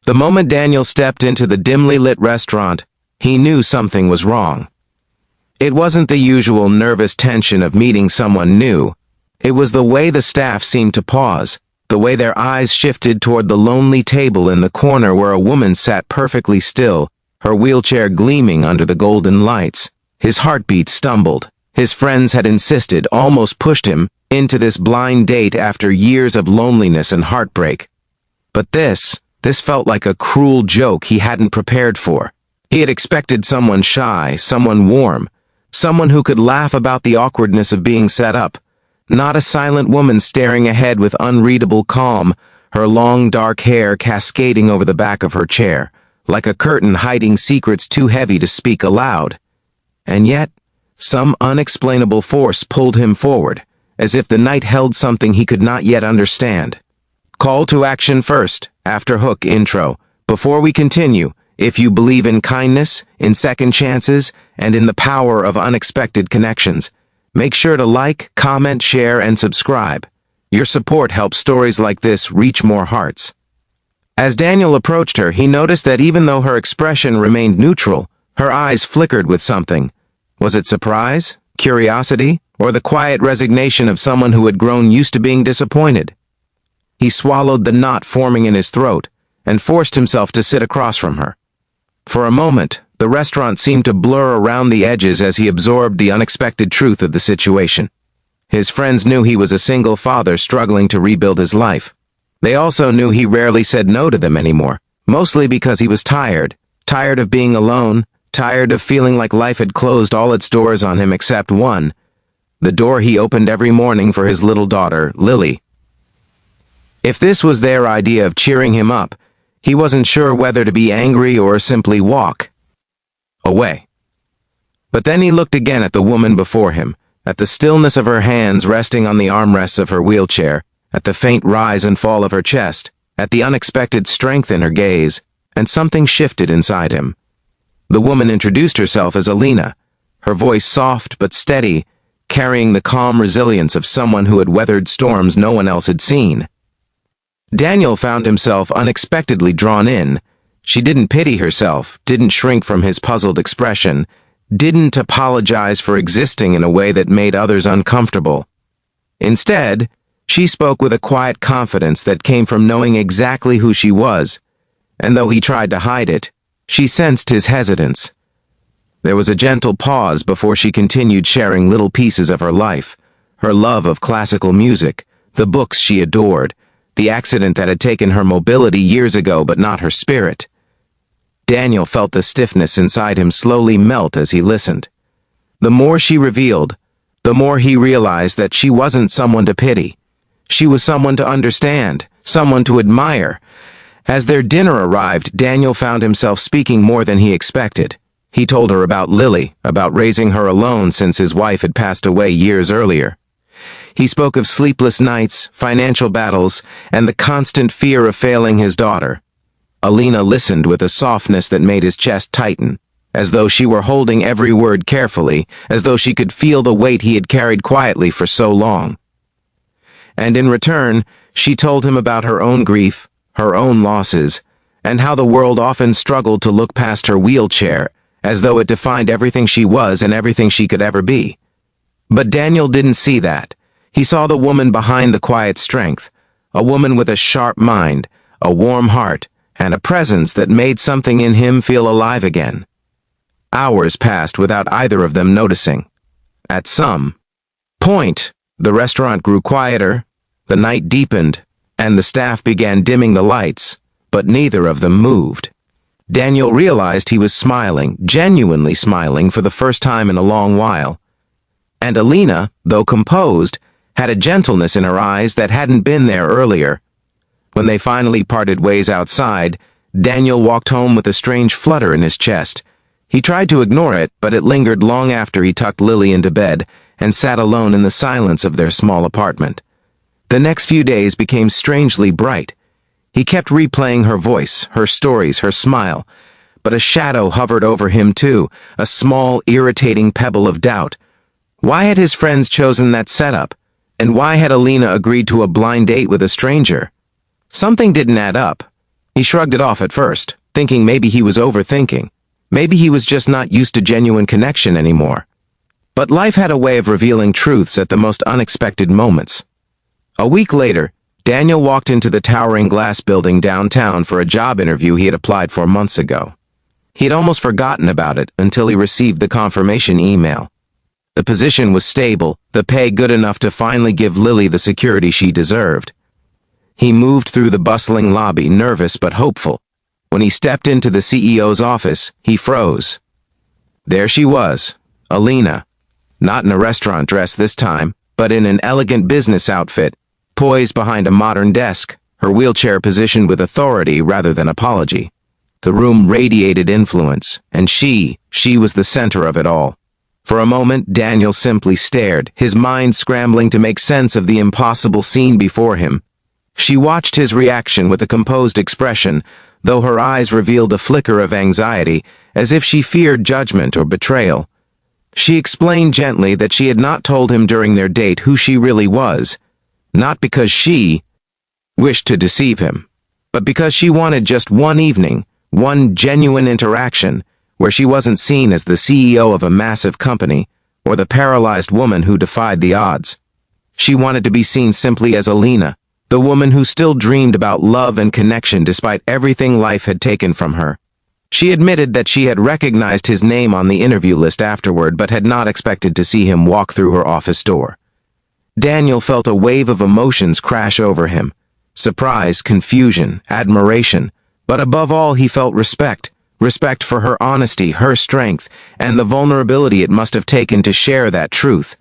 The moment Daniel stepped into the dimly lit restaurant, he knew something was wrong. It wasn't the usual nervous tension of meeting someone new. It was the way the staff seemed to pause, the way their eyes shifted toward the lonely table in the corner where a woman sat perfectly still, her wheelchair gleaming under the golden lights. His heartbeat stumbled. His friends had insisted, almost pushed him, into this blind date after years of loneliness and heartbreak. But this felt like a cruel joke he hadn't prepared for. He had expected someone shy, someone warm, someone who could laugh about the awkwardness of being set up, not a silent woman staring ahead with unreadable calm, her long dark hair cascading over the back of her chair, like a curtain hiding secrets too heavy to speak aloud. And yet, some unexplainable force pulled him forward, as if the night held something he could not yet understand. Call to action first, after hook intro. Before we continue, if you believe in kindness, in second chances, and in the power of unexpected connections, make sure to like, comment, share, and subscribe. Your support helps stories like this reach more hearts. As Daniel approached her, he noticed that even though her expression remained neutral, her eyes flickered with something. Was it surprise, curiosity, or the quiet resignation of someone who had grown used to being disappointed? He swallowed the knot forming in his throat and forced himself to sit across from her. For a moment, the restaurant seemed to blur around the edges as he absorbed the unexpected truth of the situation. His friends knew he was a single father struggling to rebuild his life. They also knew he rarely said no to them anymore, mostly because he was tired of being alone, tired of feeling like life had closed all its doors on him except one, the door he opened every morning for his little daughter, Lily. If this was their idea of cheering him up, he wasn't sure whether to be angry or simply walk away. But then he looked again at the woman before him, at the stillness of her hands resting on the armrests of her wheelchair, at the faint rise and fall of her chest, at the unexpected strength in her gaze, and something shifted inside him. The woman introduced herself as Alina, her voice soft but steady, carrying the calm resilience of someone who had weathered storms no one else had seen. Daniel found himself unexpectedly drawn in. She didn't pity herself, didn't shrink from his puzzled expression, didn't apologize for existing in a way that made others uncomfortable. Instead, she spoke with a quiet confidence that came from knowing exactly who she was, and though he tried to hide it, she sensed his hesitance. There was a gentle pause before she continued sharing little pieces of her life, her love of classical music, the books she adored, the accident that had taken her mobility years ago but not her spirit. Daniel felt the stiffness inside him slowly melt as he listened. The more she revealed, the more he realized that she wasn't someone to pity. She was someone to understand, someone to admire. As their dinner arrived, Daniel found himself speaking more than he expected. He told her about Lily, about raising her alone since his wife had passed away years earlier. He spoke of sleepless nights, financial battles, and the constant fear of failing his daughter. Alina listened with a softness that made his chest tighten, as though she were holding every word carefully, as though she could feel the weight he had carried quietly for so long. And in return, she told him about her own grief, her own losses, and how the world often struggled to look past her wheelchair, as though it defined everything she was and everything she could ever be. But Daniel didn't see that. He saw the woman behind the quiet strength, a woman with a sharp mind, a warm heart, and a presence that made something in him feel alive again. Hours passed without either of them noticing. At some point, the restaurant grew quieter, the night deepened, and the staff began dimming the lights, but neither of them moved. Daniel realized he was smiling, genuinely smiling for the first time in a long while. And Alina, though composed, had a gentleness in her eyes that hadn't been there earlier. When they finally parted ways outside, Daniel walked home with a strange flutter in his chest. He tried to ignore it, but it lingered long after he tucked Lily into bed and sat alone in the silence of their small apartment. The next few days became strangely bright. He kept replaying her voice, her stories, her smile, but a shadow hovered over him too, a small, irritating pebble of doubt. Why had his friends chosen that setup? And why had Alina agreed to a blind date with a stranger? Something didn't add up. He shrugged it off at first, thinking maybe he was overthinking. Maybe he was just not used to genuine connection anymore. But life had a way of revealing truths at the most unexpected moments. A week later, Daniel walked into the towering glass building downtown for a job interview he had applied for months ago. He had almost forgotten about it until he received the confirmation email. The position was stable, the pay good enough to finally give Lily the security she deserved. He moved through the bustling lobby, nervous but hopeful. When he stepped into the CEO's office, he froze. There she was, Alina. Not in a restaurant dress this time, but in an elegant business outfit, poised behind a modern desk, her wheelchair positioned with authority rather than apology. The room radiated influence, and she was the center of it all. For a moment, Daniel simply stared, his mind scrambling to make sense of the impossible scene before him. She watched his reaction with a composed expression, though her eyes revealed a flicker of anxiety, as if she feared judgment or betrayal. She explained gently that she had not told him during their date who she really was, not because she wished to deceive him, but because she wanted just one evening, one genuine interaction, where she wasn't seen as the CEO of a massive company or the paralyzed woman who defied the odds. She wanted to be seen simply as Alina, the woman who still dreamed about love and connection despite everything life had taken from her. She admitted that she had recognized his name on the interview list afterward but had not expected to see him walk through her office door. Daniel felt a wave of emotions crash over him. Surprise, confusion, admiration. But above all, he felt respect. Respect for her honesty, her strength, and the vulnerability it must have taken to share that truth.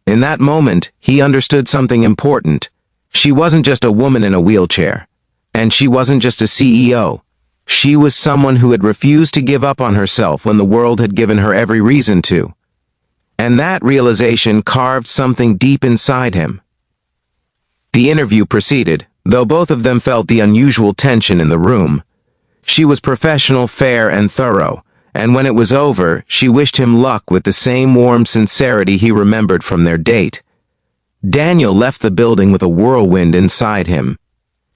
In that moment, he understood something important. She wasn't just a woman in a wheelchair. And she wasn't just a CEO. She was someone who had refused to give up on herself when the world had given her every reason to. And that realization carved something deep inside him. The interview proceeded, though both of them felt the unusual tension in the room. She was professional, fair, and thorough, and when it was over, she wished him luck with the same warm sincerity he remembered from their date. Daniel left the building with a whirlwind inside him.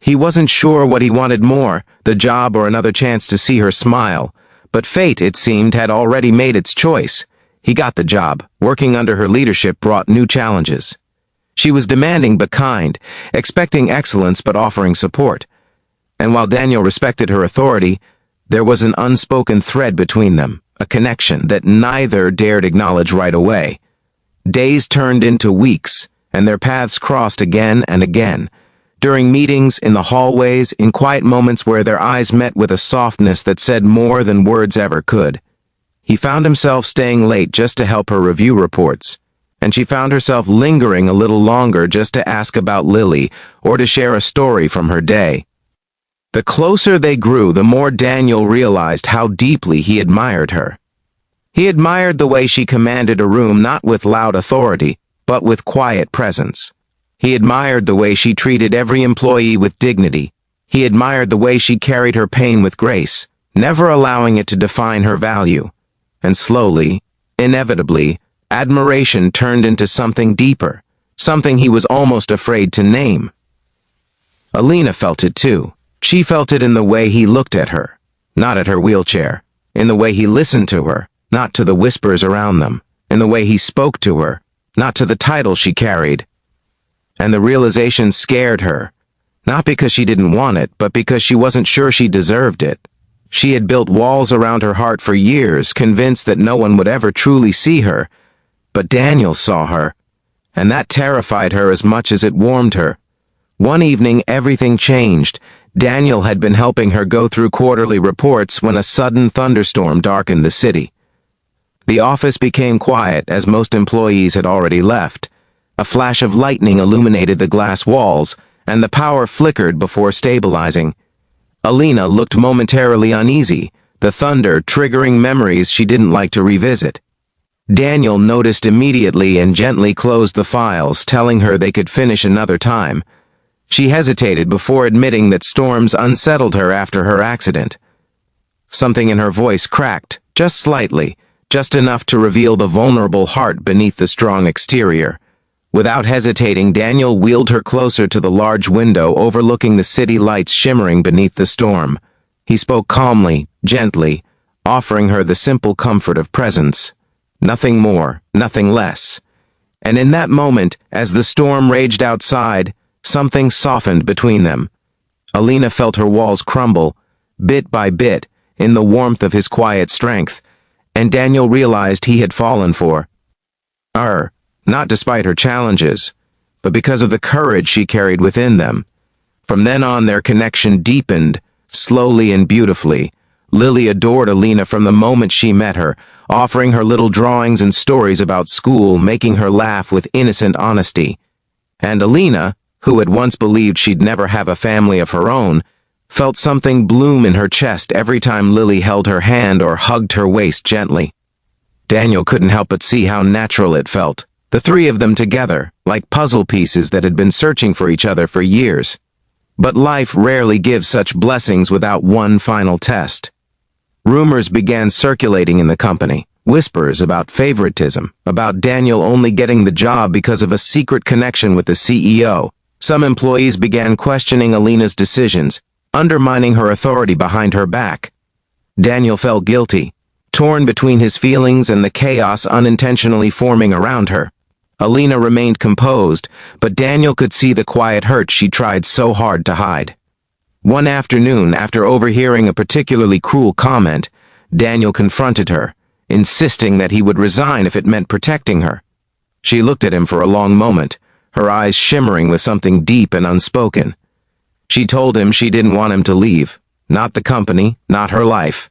He wasn't sure what he wanted more, the job or another chance to see her smile, but fate, it seemed, had already made its choice. He got the job. Working under her leadership brought new challenges. She was demanding but kind, expecting excellence but offering support. And while Daniel respected her authority, there was an unspoken thread between them, a connection that neither dared acknowledge right away. Days turned into weeks, and their paths crossed again and again. During meetings, in the hallways, in quiet moments where their eyes met with a softness that said more than words ever could. He found himself staying late just to help her review reports, and she found herself lingering a little longer just to ask about Lily or to share a story from her day. The closer they grew, the more Daniel realized how deeply he admired her. He admired the way she commanded a room not with loud authority, but with quiet presence. He admired the way she treated every employee with dignity. He admired the way she carried her pain with grace, never allowing it to define her value. And slowly, inevitably, admiration turned into something deeper, something he was almost afraid to name. Alina felt it too. She felt it in the way he looked at her, not at her wheelchair, in the way he listened to her, not to the whispers around them, in the way he spoke to her, not to the title she carried. And the realization scared her, not because she didn't want it, but because she wasn't sure she deserved it. She had built walls around her heart for years, convinced that no one would ever truly see her. But Daniel saw her, and that terrified her as much as it warmed her. One evening, everything changed. Daniel had been helping her go through quarterly reports when a sudden thunderstorm darkened the city. The office became quiet as most employees had already left. A flash of lightning illuminated the glass walls, and the power flickered before stabilizing. Alina looked momentarily uneasy, the thunder triggering memories she didn't like to revisit. Daniel noticed immediately and gently closed the files, telling her they could finish another time. She hesitated before admitting that storms unsettled her after her accident. Something in her voice cracked, just slightly, just enough to reveal the vulnerable heart beneath the strong exterior. Without hesitating, Daniel wheeled her closer to the large window overlooking the city lights shimmering beneath the storm. He spoke calmly, gently, offering her the simple comfort of presence. Nothing more, nothing less. And in that moment, as the storm raged outside, something softened between them. Alina felt her walls crumble, bit by bit, in the warmth of his quiet strength, and Daniel realized he had fallen for her, not despite her challenges, but because of the courage she carried within them. From then on, their connection deepened, slowly and beautifully. Lily adored Alina from the moment she met her, offering her little drawings and stories about school, making her laugh with innocent honesty. And Alina, who had once believed she'd never have a family of her own, felt something bloom in her chest every time Lily held her hand or hugged her waist gently. Daniel couldn't help but see how natural it felt, the three of them together, like puzzle pieces that had been searching for each other for years. But life rarely gives such blessings without one final test. Rumors began circulating in the company, whispers about favoritism, about Daniel only getting the job because of a secret connection with the CEO. Some employees began questioning Alina's decisions, undermining her authority behind her back. Daniel felt guilty, torn between his feelings and the chaos unintentionally forming around her. Alina remained composed, but Daniel could see the quiet hurt she tried so hard to hide. One afternoon, after overhearing a particularly cruel comment, Daniel confronted her, insisting that he would resign if it meant protecting her. She looked at him for a long moment, her eyes shimmering with something deep and unspoken. She told him she didn't want him to leave, not the company, not her life.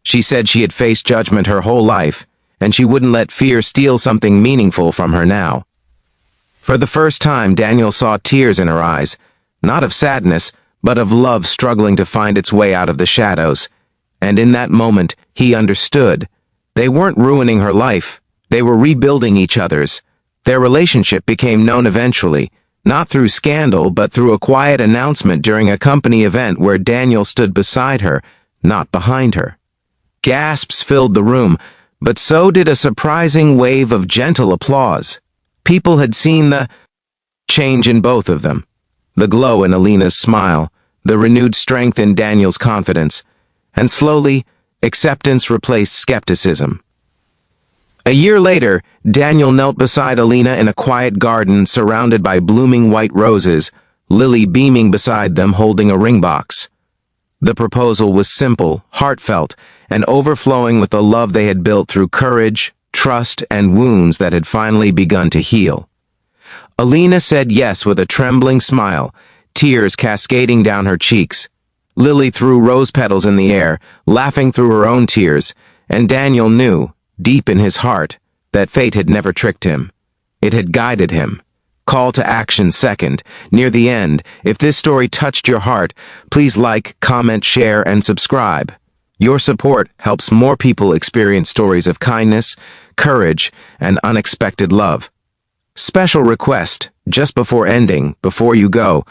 She said she had faced judgment her whole life, and she wouldn't let fear steal something meaningful from her now. For the first time, Daniel saw tears in her eyes, not of sadness, but of love struggling to find its way out of the shadows. And in that moment, he understood. They weren't ruining her life, they were rebuilding each other's. Their relationship became known eventually, not through scandal, but through a quiet announcement during a company event where Daniel stood beside her, not behind her. Gasps filled the room, but so did a surprising wave of gentle applause. People had seen the change in both of them. The glow in Alina's smile, the renewed strength in Daniel's confidence, and slowly, acceptance replaced skepticism. A year later, Daniel knelt beside Alina in a quiet garden surrounded by blooming white roses, Lily beaming beside them holding a ring box. The proposal was simple, heartfelt, and overflowing with the love they had built through courage, trust, and wounds that had finally begun to heal. Alina said yes with a trembling smile, tears cascading down her cheeks. Lily threw rose petals in the air, laughing through her own tears, and Daniel knew, deep in his heart, that fate had never tricked him. It had guided him. Call to action second. Near the end, if this story touched your heart, please like, comment, share, and subscribe. Your support helps more people experience stories of kindness, courage, and unexpected love. Special request, just before ending, before you go,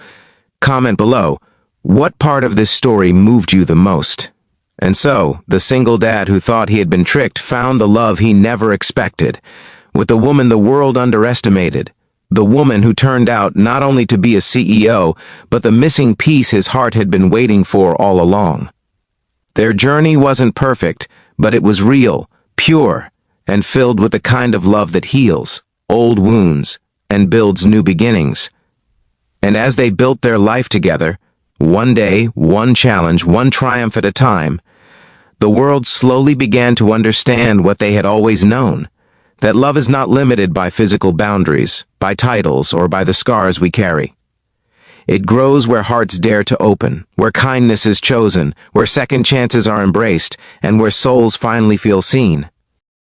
comment below, what part of this story moved you the most? And so, the single dad who thought he had been tricked found the love he never expected, with the woman the world underestimated, the woman who turned out not only to be a CEO, but the missing piece his heart had been waiting for all along. Their journey wasn't perfect, but it was real, pure, and filled with the kind of love that heals old wounds and builds new beginnings. And as they built their life together, one day, one challenge, one triumph at a time, the world slowly began to understand what they had always known, that love is not limited by physical boundaries, by titles, or by the scars we carry. It grows where hearts dare to open, where kindness is chosen, where second chances are embraced, and where souls finally feel seen.